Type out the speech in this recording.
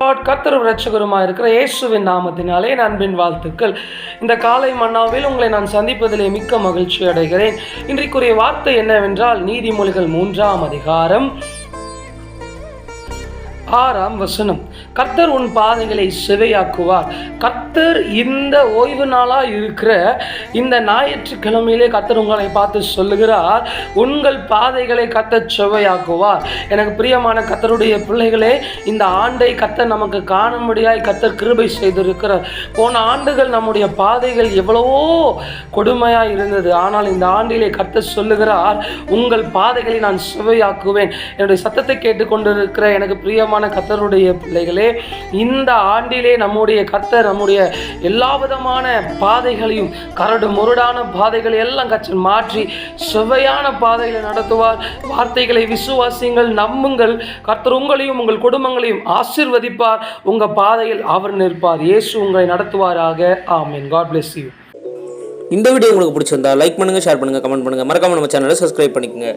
Lord. கர்த்தரும் இரட்சகருமாய் இருக்கிற இயேசுவின் நாமத்தினாலே என் அன்பின் வாழ்த்துக்கள். இந்த காலை மன்னாவில் உங்களை நான் சந்திப்பதிலே மிக்க மகிழ்ச்சி அடைகிறேன். இன்றைக்குரிய வார்த்தை என்னவென்றால் நீதிமொழிகள் 3ஆம் அதிகாரம் 6ஆம் வசனம். கர்த்தர் உன் பாதைகளை செவையாக்குவார். கர்த்தர் இந்த ஓய்வு நாளாக இருக்கிற இந்த ஞாயிற்றுக்கிழமையிலே கர்த்தர் உங்களை பார்த்து சொல்லுகிறார், உங்கள் பாதைகளை கர்த்தர் செவையாக்குவார். எனக்கு பிரியமான கர்த்தருடைய பிள்ளைகளே, இந்த ஆண்டை கர்த்தர் நமக்கு காணும்படியாய் கர்த்தர் கிருபை செய்திருக்கிறார். போன ஆண்டுகள் நம்முடைய பாதைகள் எவ்வளவோ கொடுமையாக இருந்தது. ஆனால் இந்த ஆண்டிலே கர்த்தர் சொல்லுகிறார், உங்கள் பாதைகளை நான் செவையாக்குவேன். என்னுடைய சத்தத்தை கேட்டுக்கொண்டிருக்கிற எனக்கு பிரியமான கர்த்தருடைய பிள்ளைகளே, இந்த ஆண்டிலே நம்முடைய கர்த்தர் நம்முடைய எல்லா விதமான பாதைகளையும், கரடு முரடான பாதைகளை எல்லாம் கர்த்தர் மாற்றி செவ்வையான பாதைகளை நடத்துவார். வார்த்தைகளை விசுவாசியுங்கள், நம்புங்கள். கர்த்தர் உங்களையும் உங்கள் குடும்பங்களையும் ஆசீர்வதிப்பார். உங்க பாதையில் அவர் நிற்பார். இயேசு உங்களை நடத்துவாராக. ஆமென். God bless you. இந்த வீடியோ உங்களுக்கு பிடிச்சிருந்தா லைக் பண்ணுங்க, ஷேர் பண்ணுங்க, கமெண்ட் பண்ணுங்க. மறக்காம நம்ம சேனலை சப்ஸ்கிரைப் பண்ணிக்கங்க.